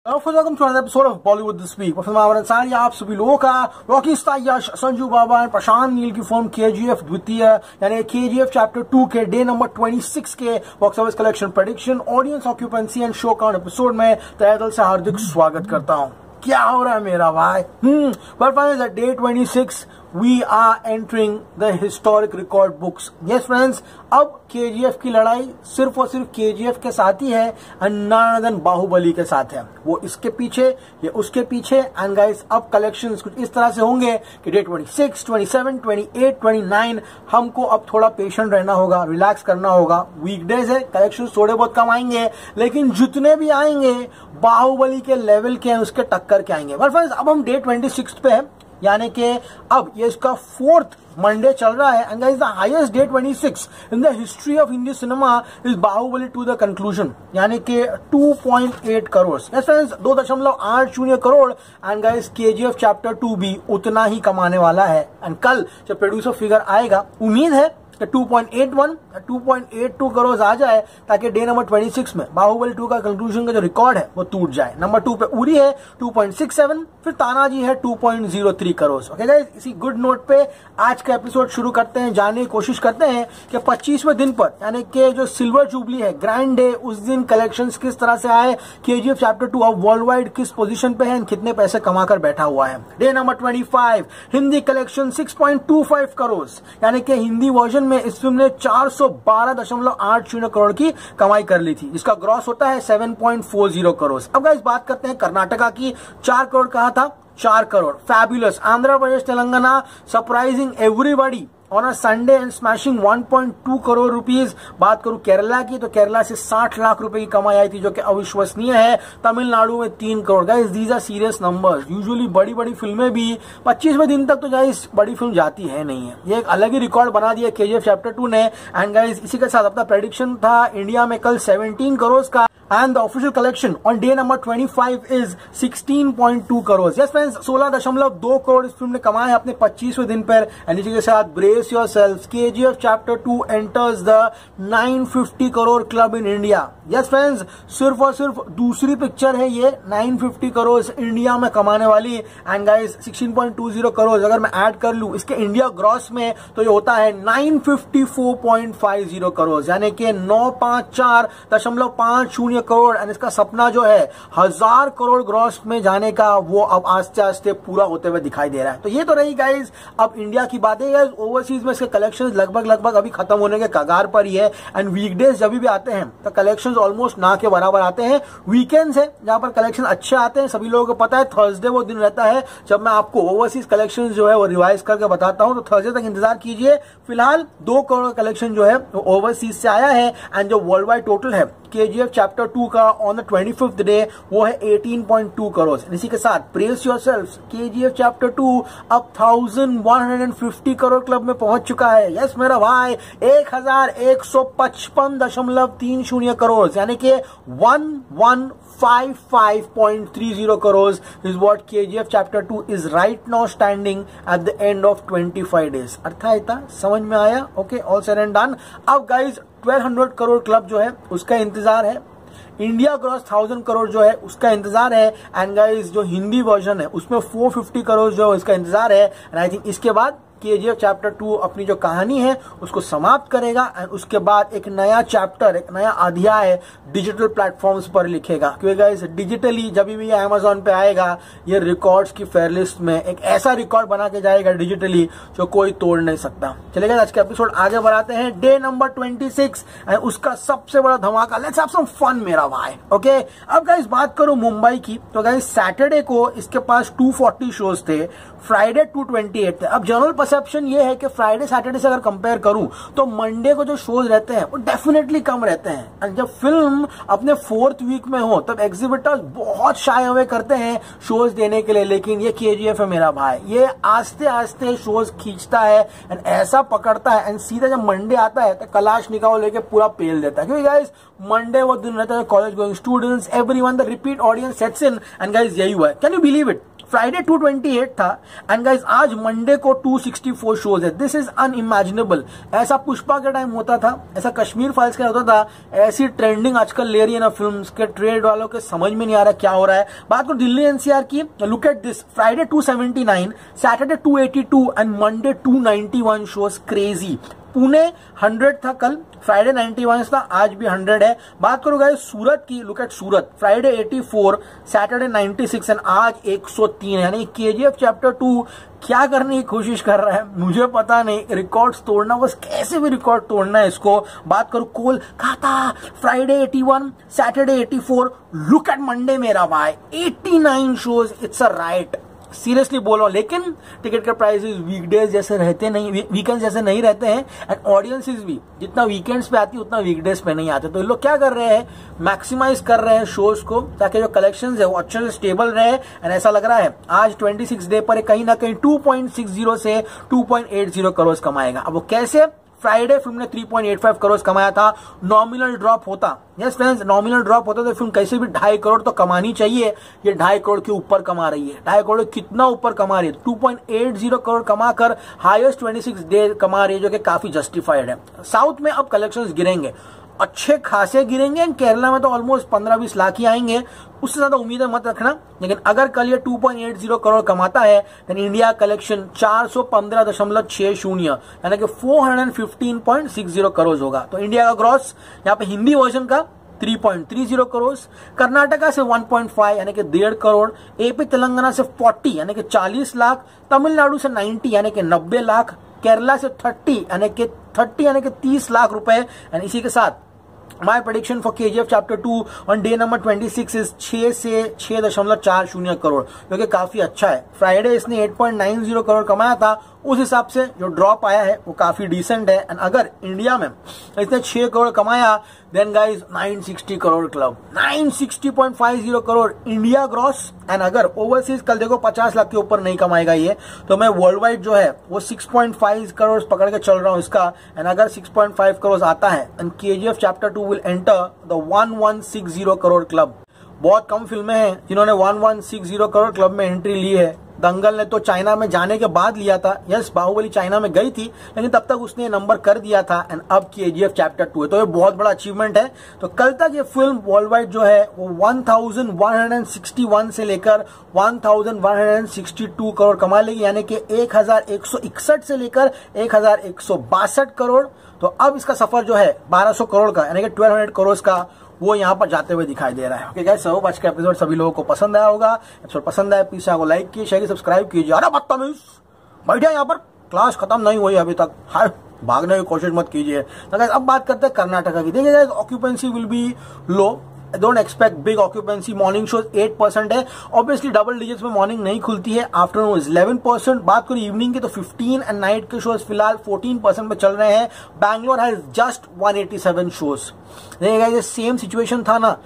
Welcome to another episode of Bollywood This Week. मैं आप सभी लोगों का रॉकी स्टार यश, संजू बाबा और प्रशांत नील की फिल्म KGF द्वितीय यानी KGF चैप्टर 2 के डे नंबर 26 के box office collection prediction, audience occupancy and show count episode में तहे दिल से हार्दिक स्वागत करता हूँ। क्या हो रहा है मेरा भाई? But finally, at day 26 we are entering the historic record books. Yes friends, अब KGF की लड़ाई सिर्फ और सिर्फ KGF के साथ ही है and none other than Baahubali के साथ है। वो इसके पीछे, ये उसके पीछे। एंड गाइस, अब कलेक्शंस कुछ इस तरह से होंगे कि डे 26, 27, 28, 29 हमको अब थोड़ा पेशेंट रहना होगा, रिलैक्स करना होगा। वीकडेज है, कलेक्शन थोड़े बहुत कम आएंगे, लेकिन जितने भी आएंगे बाहुबली के लेवल के हैं, उसके टक्कर के आएंगे। बट फ्रेंड्स, अब हम डे 26 पे है, यानी कि अब ये इसका 4th मंडे चल रहा है। And guys, the highest day 26 in the history of Hindi cinema is Baahubali two the conclusion, यानी कि 2.8 crore. Yes friends, 2.80 crore. And guys, KGF chapter 2 भी उतना ही कमाने वाला है। एंड कल जब प्रोड्यूसर फिगर आएगा, उम्मीद है कि 2.81 या 2.82 करोड़ आ जाए, ताकि डे नंबर 26 में बाहुबली 2 का कंक्लूजन का जो रिकॉर्ड है वो टूट जाए। नंबर 2 पे उरी है 2.67, फिर तानाजी है 2.03 करोड़। ओके गाइस, इसी गुड नोट पे आज का एपिसोड शुरू करते हैं। जानने की कोशिश करते हैं कि 25वें दिन पर, यानी कि जो सिल्वर जुबली है, ग्रैंड डे, उस दिन कलेक्शंस किस तरह से आए, KGF चैप्टर 2 अब वर्ल्ड वाइड किस पोजीशन पे है, कितने पैसे कमाकर बैठा हुआ है। Day number 25 Hindi collection 6.25 crore, यानी कि हिंदी वर्जन में इस फिल्म ने 412.80 करोड़ की कमाई कर ली थी, जिसका ग्रॉस होता है 7.40 करोड़। अब गाइस, बात करते हैं कर्नाटका की। 4 करोड़ कहा था, 4 crore. Fabulous Andhra Pradesh Telangana surprising everybody on a Sunday and smashing 1.2 crore rupees. बात करूं केरला की, तो केरला से 60 लाख रुपए की कमाई आई थी, जो कि अविश्वसनीय है। तमिलनाडु में 3 crore. Guys, these are serious numbers. Usually बड़ी बड़ी फिल्में भी 25वें दिन तक तो गाइस बड़ी फिल्म जाती है नहीं है। ये एक अलग ही रिकॉर्ड बना दिया KGF चैप्टर 2 ने। एंड गाइस, इसी के साथ अपना प्रेडिक्शन था इंडिया में कल 17 करोड़ का। And the official collection on day number 25 is 16.2 crore. Yes friends, 16.2 crore इस फिल्म ने कमाए हैं अपने 25वें दिन पर। एंड इसी के साथ brace yourselves, KGF chapter 2 enters the 950 crore club in India. Yes friends, सिर्फ और सिर्फ दूसरी पिक्चर है ये 950 करोड़ इंडिया में कमाने वाली। एंड गाइस, 16.20 करोड़ अगर मैं ऐड कर लूं इसके इंडिया ग्रॉस में, तो ये होता है 954.50 करोड़, यानी कि 954.50 करोड़। एंड इसका सपना जो है 1000 करोड़ ग्रॉस में जाने का, वो अब आस्ते आस्ते पूरा होते हुए दिखाई दे रहा है। तो ये तो रही गाइज अब इंडिया की बातें। गाइज, ओवरसीज में इसके कलेक्शंस लगभग अभी खत्म होने के कगार पर ही है। एंड वीकडेज जब भी आते हैं तो कलेक्शंस ऑलमोस्ट ना के बराबर आते हैं। वीकेंड्स है जहां पर कलेक्शन अच्छे आते हैं। सभी लोगों को पता है थर्सडे वो दिन रहता है जब मैं आपको ओवरसीज कलेक्शन जो है वो रिवाइज करके बताता हूं, तो थर्सडे तक इंतजार कीजिए। फिलहाल 2 करोड़ का कलेक्शन जो है वो ओवरसीज से आया है। एंड जो वर्ल्ड वाइड टोटल है KGF चैप्टर 2 का ऑन द 25th डे, वो है 18.2 करोड़। इसी के साथ ब्रेस योरसेल्व्स, KGF चैप्टर 2 अब 1150 करोड़ क्लब में पहुंच चुका है। यस मेरा भाई, 1155.30 करोड़, यानी कि 1155.30 crore is what KGF chapter 2 is right now standing at the end of 25 days. अर्थ समझ में आया? Okay, all said and done. अब गाइज, 1200 करोड़ क्लब जो है उसका इंतजार है। इंडिया ग्रॉस 1000 करोड़ जो है उसका इंतजार है। एंड गाइस, जो हिंदी वर्जन है उसमें 450 करोड़ जो है उसका इंतजार है। एंड आई थिंक इसके बाद KGF चैप्टर 2 अपनी जो कहानी है उसको समाप्त करेगा। एंड उसके बाद एक नया चैप्टर, एक नया अध्याय डिजिटल प्लेटफॉर्म्स पर लिखेगा, क्योंकि गाइस डिजिटली जब भी ये Amazon पे आएगा, ये रिकॉर्ड्स की फेयर लिस्ट में एक ऐसा रिकॉर्ड बना के जाएगा डिजिटली जो कोई तोड़ नहीं सकता। चलिए गाइस, आज के एपिसोड आगे बढ़ाते हैं। डे नंबर 26 एंड उसका सबसे बड़ा धमाका। लेट्स हैव सम फन मेरा भाई। ओके, अब गाइस बात करो मुंबई की, तो गाइस सैटरडे को इसके पास 240 शोज थे, फ्राइडे 228 थे। अब जनरल परसेप्शन ये है कि फ्राइडे सैटरडे से अगर कंपेयर करूं तो मंडे को जो शोज रहते हैं वो डेफिनेटली कम रहते हैं। एंड जब फिल्म अपने 4th वीक में हो तब एग्जिबिटर्स बहुत शाय अवे करते हैं शोज देने के लिए। लेकिन ये KGF है मेरा भाई, ये आस्ते आस्ते शोज खींचता है एंड ऐसा पकड़ता है। एंड सीधा जब मंडे आता है तो कलाश निकाल लेके पूरा पेल देता है, क्योंकि गाइस मंडे वो दिन रहता है college going students, everyone, the repeat audience sets in. And guys, यही हुआ है। Can you believe it? Friday 228 था एंड गाइस आज मंडे को 264 शोज है। This is unimaginable. ऐसा पुष्पा के टाइम होता था, ऐसा कश्मीर फाइल्स का होता था, ऐसी ट्रेंडिंग आजकल ले रही है ना फिल्म्स के ट्रेड वालों के, समझ में नहीं आ रहा क्या हो रहा है। बात करो दिल्ली एनसीआर की, look at this, Friday 279, Saturday 282 and Monday 291 shows. Crazy. Pune 100 था कल, फ्राइडे 91 था, आज भी 100 है। बात करो गाइस सूरत की, look at Surat, Friday 84, Saturday 96 and आज 103 है। यानी केजीएफ चैप्टर 2 क्या करने की कोशिश कर रहा है मुझे पता नहीं, रिकॉर्ड्स तोड़ना, बस कैसे भी रिकॉर्ड तोड़ना है इसको। बात करो Kolkata, Friday 81, Saturday 84, look at Monday मेरा भाई 89 shows. It's a right, seriously बोल रहा हूं। लेकिन टिकट के प्राइसेस वीकडेज जैसे रहते नहीं, वीकेंड्स जैसे नहीं रहते हैं एंड ऑडियंसेस भी जितना वीकेंड्स पे आती है उतना वीकडेज पे नहीं आते। तो ये लोग क्या कर रहे हैं, मैक्सिमाइज कर रहे हैं शोज को ताकि जो कलेक्शंस है वो अच्छे से स्टेबल रहे। एंड ऐसा लग रहा है आज 26 डे पर कहीं ना कहीं 2.60 से 2.80 करोड़ कमाएगा। अब वो कैसे? फ्राइडे फिल्म ने 3.85 करोड़ कमाया था, नॉमिनल ड्रॉप होता, यस फ्रेंड्स, नॉमिनल ड्रॉप होता तो फिल्म कैसे भी 2.5 करोड़ तो कमानी चाहिए। ये 2.5 करोड़ के ऊपर कमा रही है। 2.5 करोड़ कितना ऊपर कमा रही है? 2.80 करोड़ कमाकर हाईएस्ट 26 डे कमा रही है, जो कि काफी जस्टिफाइड है। साउथ में अब कलेक्शंस गिरेंगे, अच्छे खासे गिरेंगे। केरला में तो ऑलमोस्ट 15-20 लाख ही आएंगे, उससे ज्यादा उम्मीदें मत रखना। लेकिन अगर कल ये 2.80 करोड़ कमाता है देन इंडिया कलेक्शन 415.60 यानी कि 415.60 करोड़ होगा। तो इंडिया का ग्रॉस यहाँ पे हिंदी वर्जन का 3.30 करोड़, कर्नाटका से 1.5 यानी कि 1.5 करोड़, एपी तेलंगाना से 40 यानी कि 40 लाख, तमिलनाडु से 90 यानी कि 90 लाख, केरला से 30 यानी कि 30 लाख रुपए। एंड इसी के साथ my prediction for KGF chapter 2 on day number 26 is 6 से 6.40 करोड़, जो कि काफी अच्छा है। फ्राइडे इसने 8.90 करोड़ कमाया था, उस हिसाब से जो ड्रॉप आया है वो काफी डिसेंट है। एंड अगर इंडिया में इसने 6 करोड़ कमाया then guys 960 crore club, 960.50 crore India gross. And अगर ओवरसीज कल देखो 50 लाख के ऊपर नहीं कमाएगा ये, तो मैं वर्ल्ड वाइड जो है वो 6.5 करोड़ पकड़ के चल रहा हूं इसका। एंड अगर 6.5 करोड़ आता है and KGF chapter 2 will enter the 1160 crore club. बहुत कम फिल्में हैं जिन्होंने 1160 करोड़ क्लब में एंट्री ली है। दंगल ने तो चाइना में जाने के बाद लिया था, यस बाहुबली चाइना में गई थी लेकिन तब तक उसने नंबर कर दिया था। एंड अब केजीएफ चैप्टर 2 है, तो ये बहुत बड़ा अचीवमेंट है। तो कल तक ये फिल्म वर्ल्ड वाइड जो है वो 1161 से लेकर 1162 करोड़ कमा लेगी, यानी कि 1161 से लेकर 1162 करोड़। तो अब इसका सफर जो है 1200 करोड़ का यानी कि 1200 करोड़ का वो यहाँ पर जाते हुए दिखाई दे रहा है। ओके गाइस, आज का एपिसोड सभी लोगों को पसंद आया होगा। एपिसोड पसंद आया प्लीज को लाइक कीजिए, शेयर सब्सक्राइब कीजिए। अरे बदतमीज बैठे यहाँ पर, क्लास खत्म नहीं हुई अभी तक, हाय भागने की कोशिश मत कीजिए। तो गाइस अब बात करते हैं कर्नाटका की। देखिए guys occupancy will be low, don't expect big occupancy. Morning shows 8% है, ऑब्वियसली डबल डिजिट्स में मॉर्निंग नहीं खुलती है। आफ्टरनून 11%। बात करें इवनिंग की तो 15 एंड नाइट के शोज फिलहाल 14% पे चल रहे हैं। Bangalore has just 187 shows. देखिएगा ये सेम सिचुएशन था ना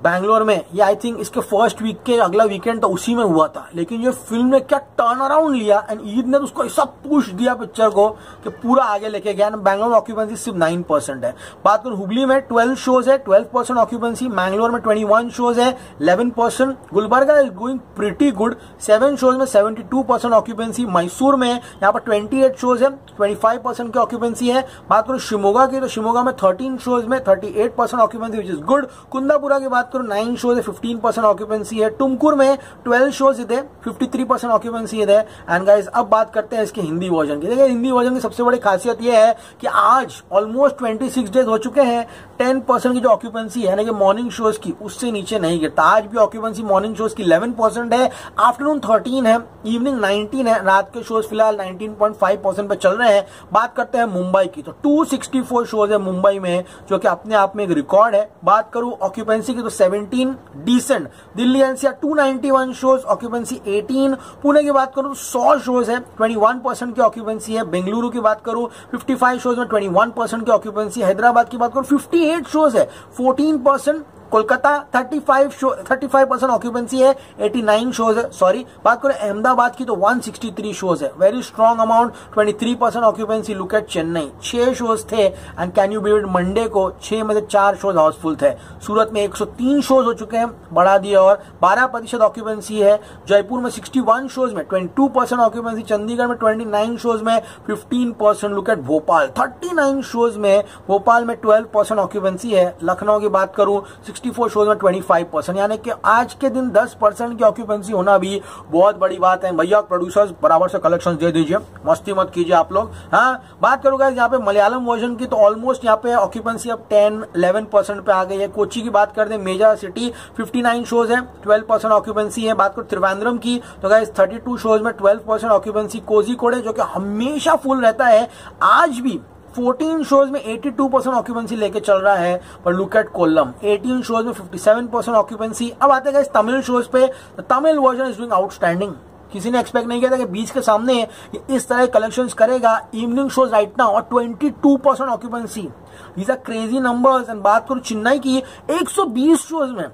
बैंगलोर में, ये आई थिंक इसके फर्स्ट वीक के अगला वीकेंड तो उसी में हुआ था, लेकिन ये फिल्म ने क्या टर्न अराउंड लिया एंड ईद ने तो उसको ऐसा पुश दिया पिक्चर को कि पूरा आगे लेके गया। बैंगलोर में ऑक्यूपेंसी सिर्फ 9% है। बात करूं हुबली में 12 शोज है, 12% ऑक्यूपेंसी। मैंगलोर में 21 शोज है, 11%। Gulbarga is going pretty good, 7 shows में 72% ऑक्यूपेंसी। मैसूर में यहाँ पर 28 शोज है, 25% की ऑक्यूपेंसी है। बात करूं शिमोगा की तो शिमोगा में 13 शोज में 38% occupancy which is good. Kundapura की बात करो 9 शोज है, 15% ऑक्यूपेंसी है। टुमकुर में 12 शोज है, 53% ऑक्यूपेंसी है। एंड गाइस अब बात करते हैं इसके हिंदी वर्जन की। देखिए हिंदी वर्जन की सबसे बड़ी खासियत यह है कि आज ऑलमोस्ट 26 डेज हो चुके हैं, 10% की जो ऑक्यूपेंसी है यानी कि मॉर्निंग शोज की उससे नीचे नहीं गिरता। आज भी ऑक्यूपेंसी मॉर्निंग शोज की 11% है, आफ्टरनून 13 है, इवनिंग 19 है, रात के शोज फिलहाल 19.5% पे चल रहे हैं। बात करते हैं मुंबई की तो 264 शोज है मुंबई में, जो कि अपने आप में एक रिकॉर्ड है। बात करूं ऑक्यूपेंसी की तो 17 decent. Delhi NCR 291 shows, occupancy 18। Pune की बात करूं 100 शोज है, 21% की ऑक्यूपेंसी है। बेंगलुरु की बात करूं 55 शोज में 21% की ऑक्यूपेंसी। हैदराबाद की बात करूं 58 शोज है, 14%। कोलकाता 35% ऑक्यूपेंसी है, 89 शोज है। सॉरी, बात करें अहमदाबाद की तो 163 शोज है, very strong amount, 23% occupancy. Look at Chennai, 6 shows थे and can you believe Monday को 6 में से 4 शोज हाउसफुल थे। सूरत में 103 शोज हो चुके हैं, बढ़ा दिया, और 12% ऑक्यूपेंसी है। जयपुर में 61 शोज में 22% ऑक्यूपेंसी, चंडीगढ़ में 29 शोज में 15%। लुक एट भोपाल, 39 शोज में भोपाल में 12% ऑक्यूपेंसी है। लखनऊ की बात करूं 64 शोज में 25%, यानी कि आज के दिन 10% की ऑक्यूपेंसी होना भी बहुत बड़ी बात है। भैया प्रोड्यूसर्स बराबर से कलेक्शन दे दीजिए, मस्ती मत कीजिए आप लोग। हाँ, बात करूंगा यहाँ पे मलयालम वर्जन की, तो ऑलमोस्ट यहाँ पे ऑक्यूपेंसी अब 10-11% पे आ गई है। कोची की बात करते हैं, मेजर सिटी 59 शोज है, 12% ऑक्यूपेंसी है। बात करो त्रिवेंद्रम की तो गाइस 32 शोज में 12% ऑक्यूपेंसी। कोझिकोड जो कि हमेशा फुल रहता है, आज भी 14 शोज में 82% ऑक्यूपेंसी लेके चल रहा है। पर लुक एट कोल्लम, 18 शोज में 57% ऑक्यूपेंसी। अब आते हैं तमिल शोज पे, Tamil version is doing outstanding. किसी ने एक्सपेक्ट नहीं किया था कि बीच के सामने इस तरह कलेक्शंस करेगा। इवनिंग शोज राइट नाउ और 22% occupancy, these are crazy numbers. And बात करूं चेन्नई की, 120 शोज में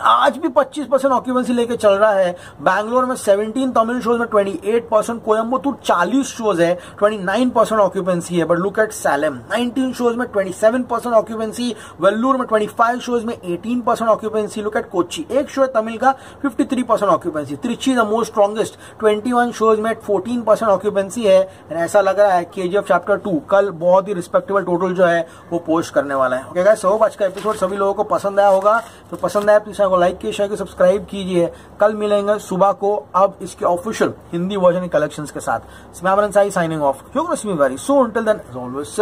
आज भी 25% ऑक्यूपेंसी लेके चल रहा है। बैंगलोर में 17 तमिल शोज में 28%। कोयम्बतूर 40 शोज है, 29% ऑक्यूपेंसी है। But look at slam, 19 shows में 27% ऑक्यूपेंसी। वेल्लूर में 25 शोज में 18% ऑक्यूपेंसी। लुक एट कोची, एक शो है तमिल का, 53% occupancy. Trichy the most strongest, 21 shows में 14% ऑक्यूपेंसी है। ऐसा लग रहा है केजीएफ चैप्टर 2 कल बहुत ही रिस्पेक्टेबल टोटल जो है वो पोस्ट करने वाला है। ओके गाइस, आज का एपिसोड सभी लोगों को पसंद आया होगा, तो पसंद आया प्लीज को लाइक कीजिए, शेयर कीजिए, सब्सक्राइब कीजिए। कल मिलेंगे सुबह को अब इसके ऑफिशियल हिंदी वर्जन के कलेक्शंस के साथ। मैं Amaran Sai signing off. You're going to see me very soon. Till then, as always,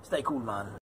stay cool, man.